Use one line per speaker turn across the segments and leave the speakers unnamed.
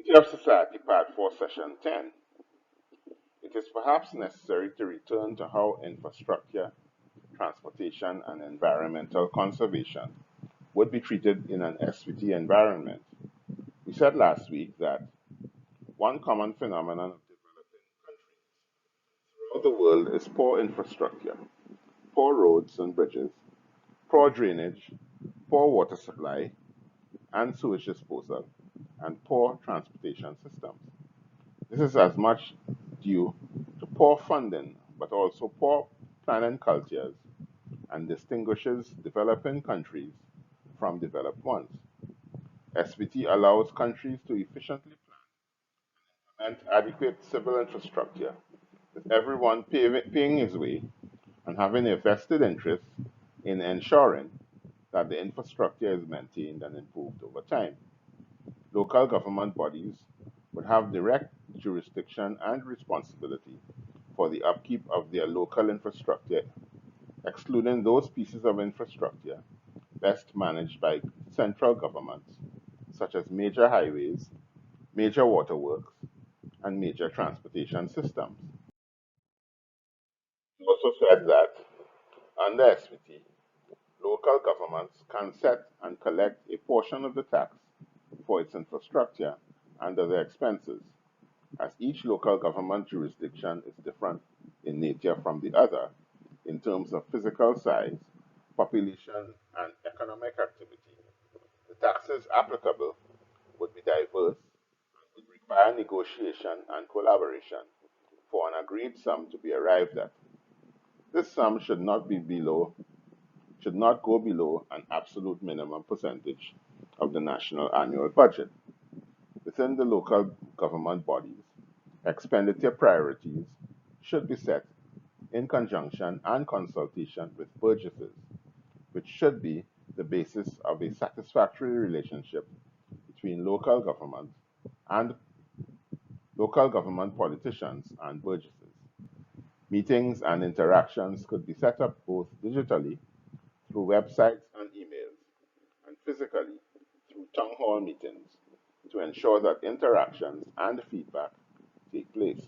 Unity of Society, Part 4, Session 10. It is perhaps necessary to return to how infrastructure, transportation, and environmental conservation would be treated in an SVT environment. We said last week that one common phenomenon of developing countries throughout the world is poor infrastructure, poor roads and bridges, poor drainage, poor water supply and sewage disposal, and poor transportation systems. This is as much due to poor funding, but also poor planning cultures, and distinguishes developing countries from developed ones. SBT allows countries to efficiently plan and adequate civil infrastructure, with everyone paying his way and having a vested interest in ensuring that the infrastructure is maintained and improved over time. Local government bodies would have direct jurisdiction and responsibility for the upkeep of their local infrastructure, excluding those pieces of infrastructure best managed by central governments, such as major highways, major waterworks, and major transportation systems. He also said that under SVT, local governments can set and collect a portion of the tax for its infrastructure and other expenses, as each local government jurisdiction is different in nature from the other in terms of physical size, population, and economic activity. The taxes applicable would be diverse and would require negotiation and collaboration for an agreed sum to be arrived at. This sum should not go below an absolute minimum percentage of the national annual budget. Within the local government bodies, expenditure priorities should be set in conjunction and consultation with burgesses, which should be the basis of a satisfactory relationship between and local government politicians and burgesses. Meetings and interactions could be set up both digitally through websites and emails, and physically through town hall meetings to ensure that interactions and feedback take place.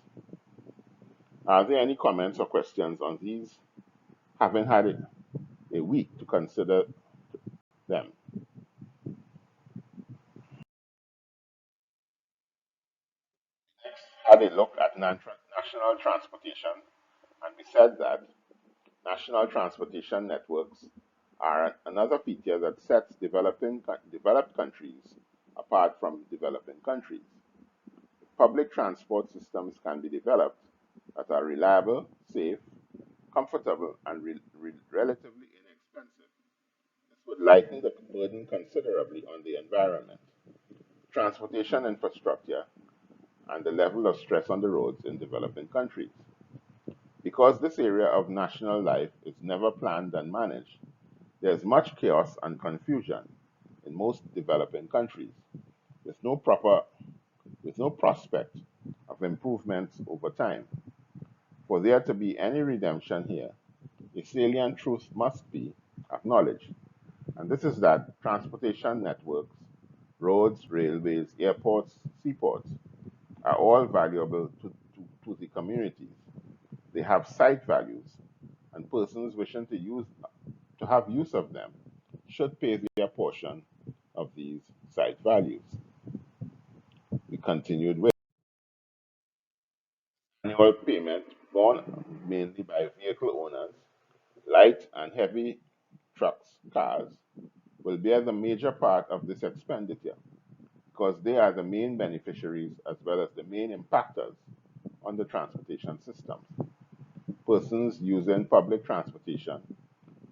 Are there any comments or questions on these, having had a week to consider them? Had a look at national transportation, and we said that national transportation networks are another feature that sets developed countries apart from developing countries. Public transport systems can be developed that are reliable, safe, comfortable, and relatively inexpensive. This would lighten the burden considerably on the environment, transportation infrastructure, and the level of stress on the roads in developing countries. Because this area of national life is never planned and managed, there is much chaos and confusion in most developing countries, with no proper with no prospect of improvements over time. For there to be any redemption here, a salient truth must be acknowledged, and this is that transportation networks, roads, railways, airports, seaports, are all valuable to the communities. They have site values, and persons wishing to have use of them should pay their portion of these site values. We continued with annual payment borne mainly by vehicle owners, light and heavy trucks, cars, will bear the major part of this expenditure because they are the main beneficiaries as well as the main impactors on the transportation system. Persons using public transportation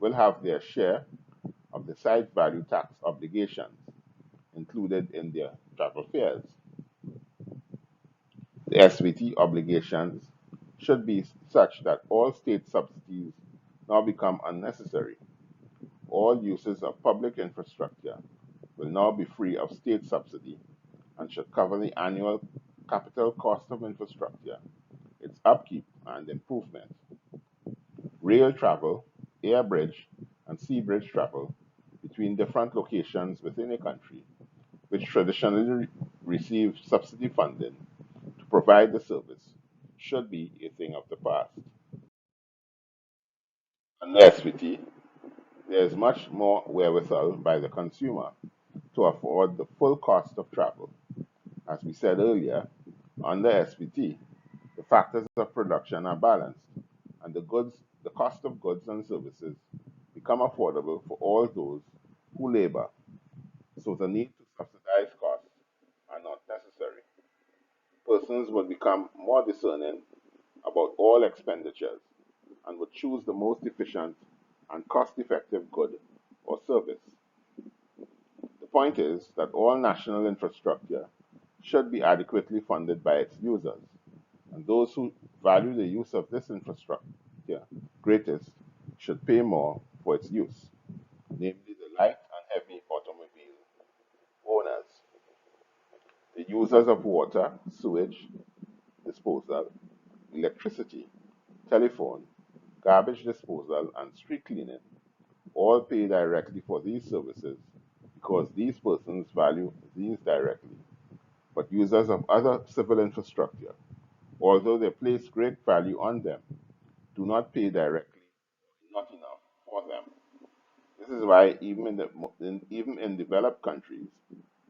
will have their share of the site value tax obligations included in their travel fares. The SVT obligations should be such that all state subsidies now become unnecessary. All uses of public infrastructure will now be free of state subsidy and should cover the annual capital cost of infrastructure, its upkeep and improvement. Rail travel, air bridge, and sea bridge travel between different locations within a country, which traditionally receive subsidy funding to provide the service should be a thing of the past. On the SVT, there is much more wherewithal by the consumer to afford the full cost of travel. As we said earlier, under SVT, the factors of production are balanced, and the cost of goods and services become affordable for all those who labor. So the need to subsidize costs are not necessary. Persons would become more discerning about all expenditures and would choose the most efficient and cost-effective good or service. The point is that all national infrastructure should be adequately funded by its users, and those who value the use of this infrastructure greatest should pay more for its use, namely the light and heavy automobile owners, the users of water, sewage disposal, electricity, telephone, garbage disposal, and street cleaning all pay directly for these services because these persons value these directly. But users of other civil infrastructure, although they place great value on them, do not pay directly, not enough for them. This is why even in developed countries,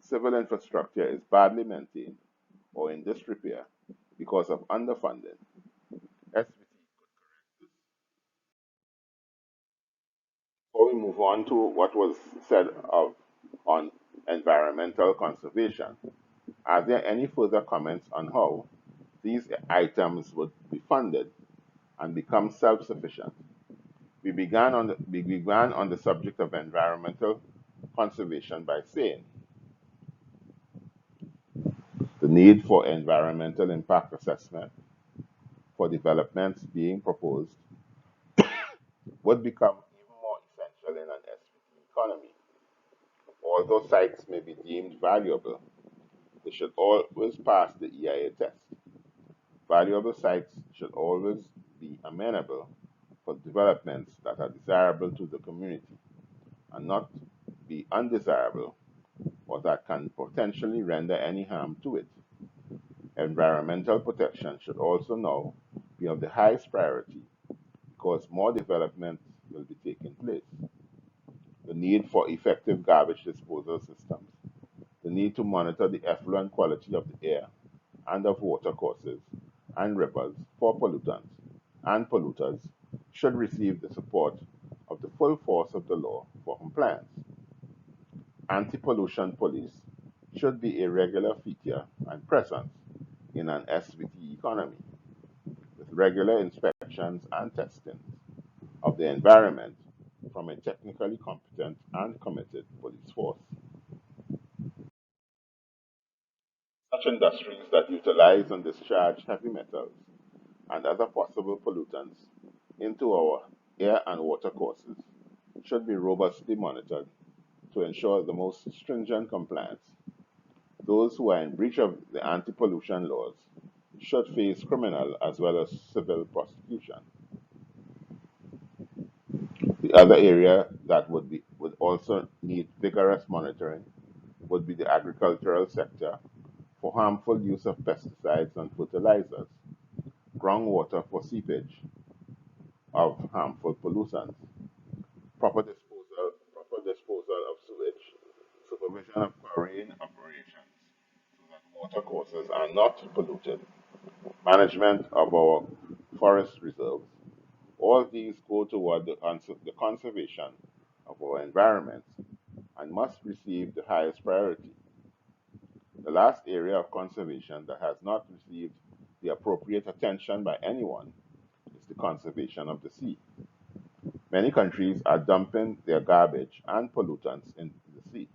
civil infrastructure is badly maintained or in disrepair because of underfunding. Before we move on to what was said on environmental conservation, are there any further comments on how these items would be funded and become self-sufficient? We began on the subject of environmental conservation by saying the need for environmental impact assessment for developments being proposed would become even more essential in an SPT economy. Although sites may be deemed valuable, they should always pass the EIA test. Valuable sites should always be amenable for developments that are desirable to the community and not be undesirable or that can potentially render any harm to it. Environmental protection should also now be of the highest priority because more development will be taking place. The need for effective garbage disposal systems, the need to monitor the effluent quality of the air and of watercourses and rivers for pollutants and polluters should receive the support of the full force of the law for compliance. Anti-pollution police should be a regular feature and presence in an SVT economy, with regular inspections and testing of the environment from a technically competent and committed police force. Such industries that utilize and discharge heavy metals and other possible pollutants into our air and water courses should be robustly monitored to ensure the most stringent compliance. Those who are in breach of the anti-pollution laws should face criminal as well as civil prosecution. The other area that would also need vigorous monitoring would be the agricultural sector for harmful use of pesticides and fertilizers, groundwater for seepage of harmful pollutants, proper disposal of sewage, supervision of quarrying operations so that watercourses are not polluted, management of our forest reserves. All these go toward the conservation of our environment and must receive the highest priority. The last area of conservation that has not received the appropriate attention by anyone is the conservation of the sea. Many countries are dumping their garbage and pollutants into the sea.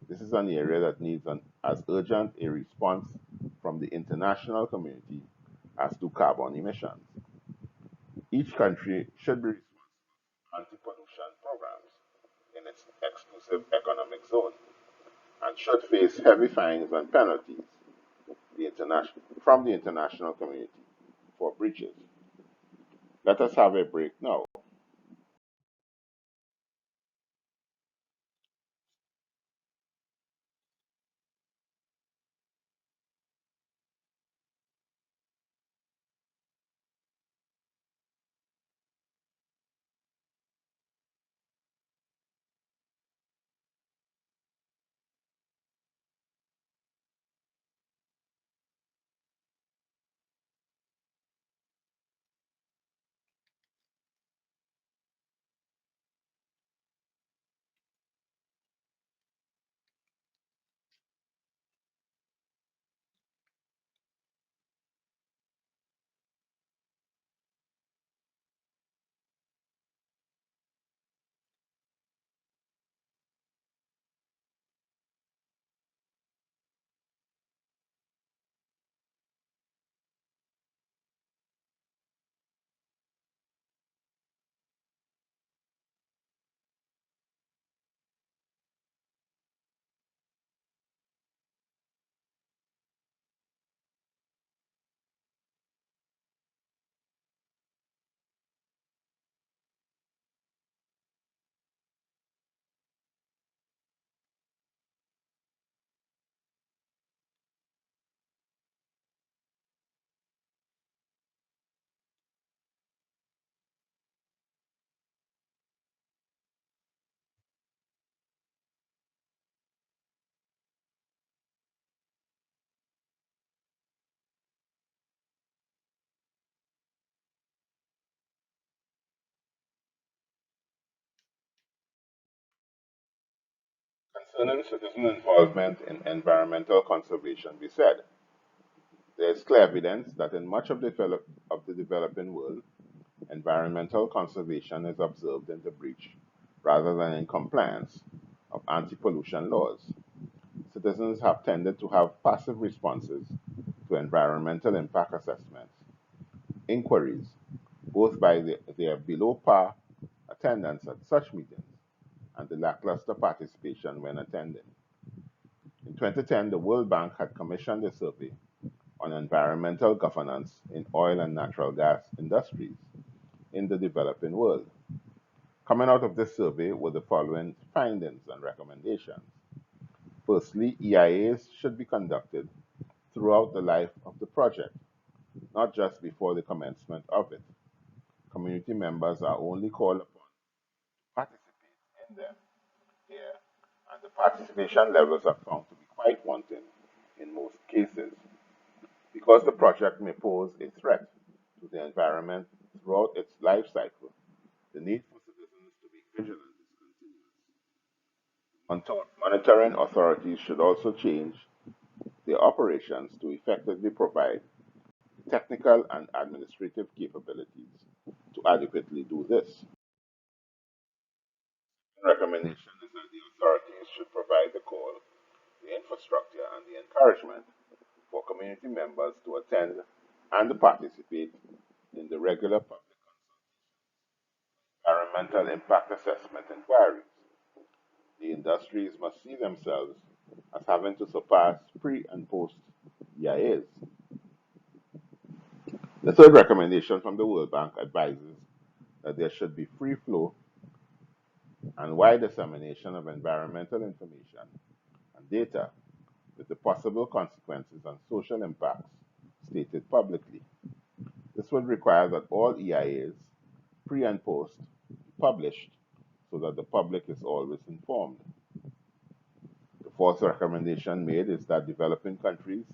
This is an area that needs as urgent a response from the international community as to carbon emissions. Each country should be responsible for anti-pollution programs in its exclusive economic zone and should face heavy fines and penalties from the international community for breaches. Let us have a break now. Concerning citizen involvement in environmental conservation, we said there is clear evidence that in much of the developing world, environmental conservation is observed in the breach rather than in compliance of anti pollution laws. Citizens have tended to have passive responses to environmental impact assessments, inquiries, both by their below par attendance at such meetings and the lackluster participation when attending. In 2010, the World Bank had commissioned a survey on environmental governance in oil and natural gas industries in the developing world. Coming out of this survey were the following findings and recommendations. Firstly, EIAs should be conducted throughout the life of the project, not just before the commencement of it. Community members are only called upon to participate in them here, and the participation levels are found to be quite wanting in most cases. Because the project may pose a threat to the environment throughout its life cycle, the need for citizens to be vigilant is continuous. Monitoring authorities should also change their operations to effectively provide technical and administrative capabilities to adequately do this. The recommendation is that the authorities should provide the call, the infrastructure, and the encouragement for community members to attend and participate in the regular public environmental impact assessment inquiries. The industries must see themselves as having to surpass pre and post EIAs. The third recommendation from the World Bank advises that there should be free flow and wide dissemination of environmental information and data with the possible consequences and social impacts stated publicly. This would require that all EIAs, pre and post, be published so that the public is always informed. The fourth recommendation made is that developing countries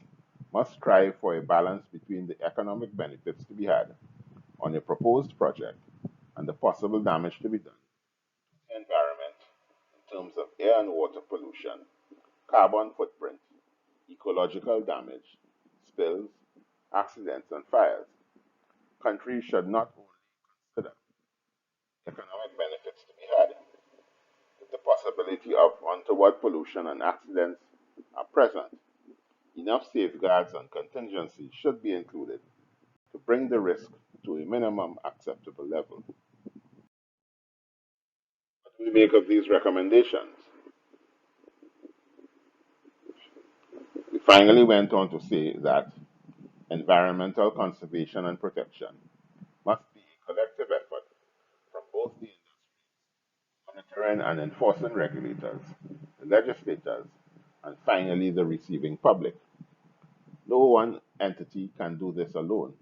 must strive for a balance between the economic benefits to be had on a proposed project and the possible damage to be done to the environment in terms of air and water pollution, carbon footprint, ecological damage, spills, accidents, and fires. Countries should not only consider economic benefits to be had, if the possibility of untoward pollution and accidents are present, enough safeguards and contingencies should be included to bring the risk to a minimum acceptable level. What do we make of these recommendations? We finally went on to say that environmental conservation and protection must be a collective effort from both the monitoring and enforcing regulators, the legislators, and finally the receiving public. No one entity can do this alone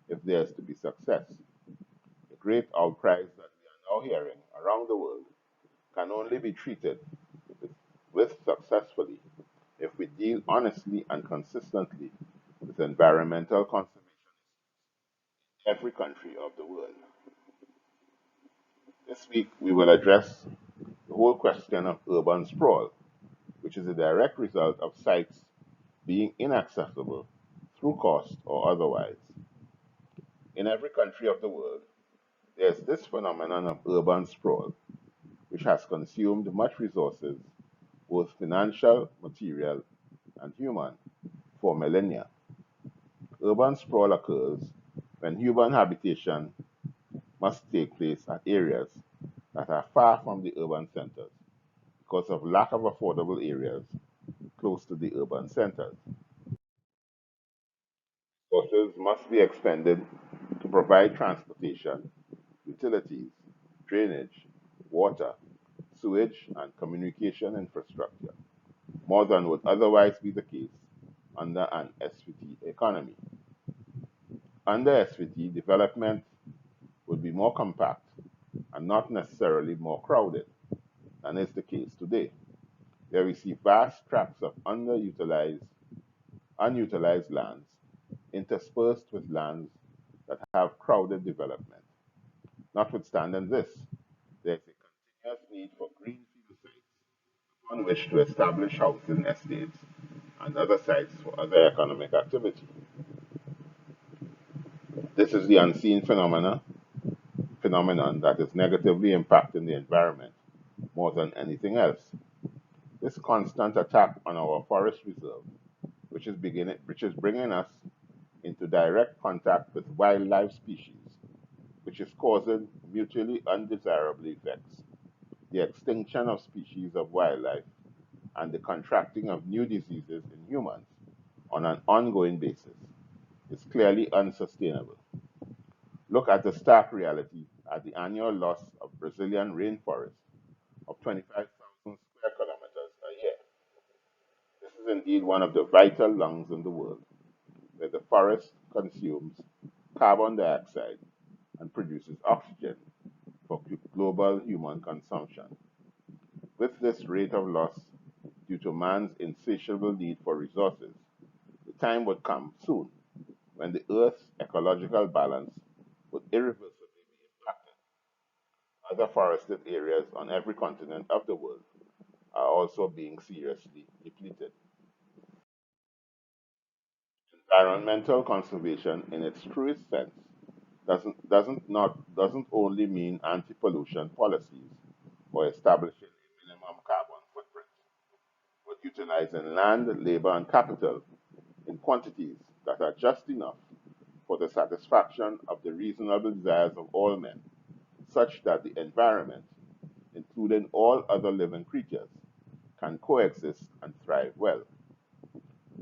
if there is to be success. The great outcries that we are now hearing around the world can only be treated with, successfully if we deal honestly and consistently with environmental conservation in every country of the world. This week we will address the whole question of urban sprawl, which is a direct result of sites being inaccessible through cost or otherwise. In every country of the world, there is this phenomenon of urban sprawl, which has consumed much resources, both financial, material, and human, for millennia. Urban sprawl occurs when human habitation must take place at areas that are far from the urban centers because of lack of affordable areas close to the urban centers. Resources must be expended to provide transportation, utilities, drainage, water, sewage, and communication infrastructure, more than would otherwise be the case under an SVT economy. Under SVT, development would be more compact and not necessarily more crowded than is the case today, where we see vast tracts of unutilized lands interspersed with lands that have crowded development. Notwithstanding this, there is a continuous need for greenfield sites on which to establish housing estates and other sites for other economic activity. This is the unseen phenomenon that is negatively impacting the environment more than anything else. This constant attack on our forest reserve, which is bringing us into direct contact with wildlife species, which is causing mutually undesirable effects, the extinction of species of wildlife, and the contracting of new diseases in humans on an ongoing basis, is clearly unsustainable. Look at the stark reality at the annual loss of Brazilian rainforests of 25,000 square kilometers a year. This is indeed one of the vital lungs in the world, where the forest consumes carbon dioxide and produces oxygen for global human consumption. With this rate of loss due to man's insatiable need for resources, the time would come soon when the Earth's ecological balance would irreversibly be impacted. Other forested areas on every continent of the world are also being seriously depleted. Environmental conservation in its truest sense doesn't only mean anti-pollution policies or establishing a minimum carbon footprint, but utilizing land, labor, and capital in quantities that are just enough for the satisfaction of the reasonable desires of all men, such that the environment, including all other living creatures, can coexist and thrive well.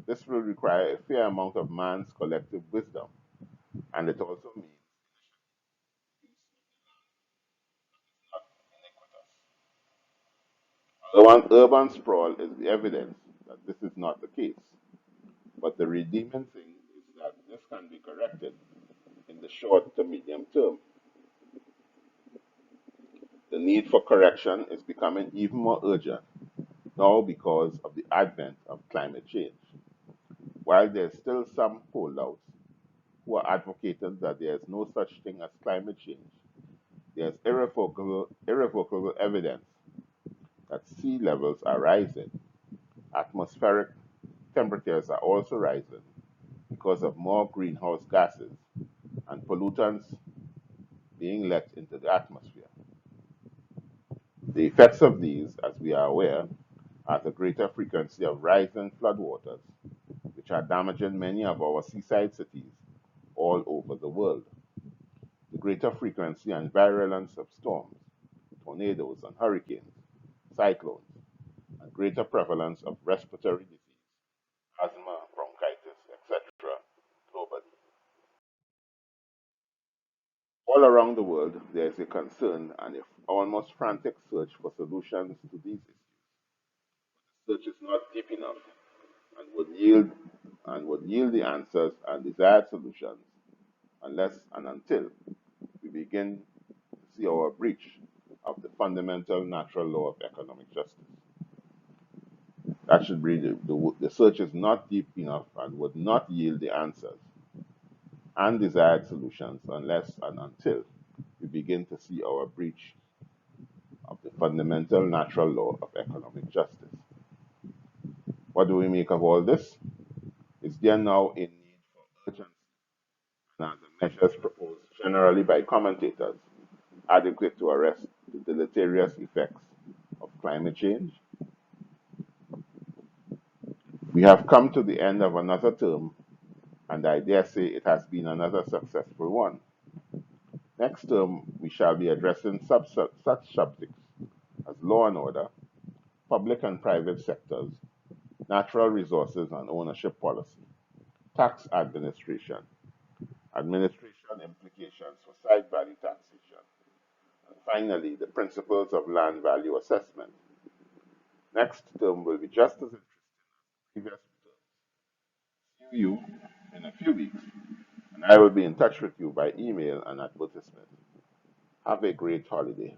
This will require a fair amount of man's collective wisdom, and it also means urban sprawl is the evidence that this is not the case. But the redeeming thing is that this can be corrected in the short to medium term. The need for correction is becoming even more urgent now because of the advent of climate change. While there's still some holdouts who are advocating that there is no such thing as climate change, there's irrevocable evidence that sea levels are rising. Atmospheric temperatures are also rising because of more greenhouse gases and pollutants being let into the atmosphere. The effects of these, as we are aware, are the greater frequency of rising floodwaters, which are damaging many of our seaside cities all over the world. The greater frequency and virulence of storms, tornadoes and hurricanes, cyclones, and greater prevalence of respiratory disease, asthma, bronchitis, etc., globally. All around the world, there is a concern and a almost frantic search for solutions to these issues. Search is not deep enough and would yield the answers and desired solutions unless and until we begin to see our breach of the fundamental natural law of economic justice. That should be the search is not deep enough and would not yield the answers and desired solutions unless and until we begin to see our breach of the fundamental natural law of economic justice. What do we make of all this? Is there now a need for urgency and are the measures proposed generally by commentators adequate to arrest the deleterious effects of climate change? We have come to the end of another term, and I dare say it has been another successful one. Next term, we shall be addressing such subjects as law and order, public and private sectors, natural resources and ownership policy, tax administration, administration implications for side value taxation, and finally, the principles of land value assessment. Next term will be just as interesting as the previous term. See you in a few weeks, and I will be in touch with you by email and advertisement. Have a great holiday.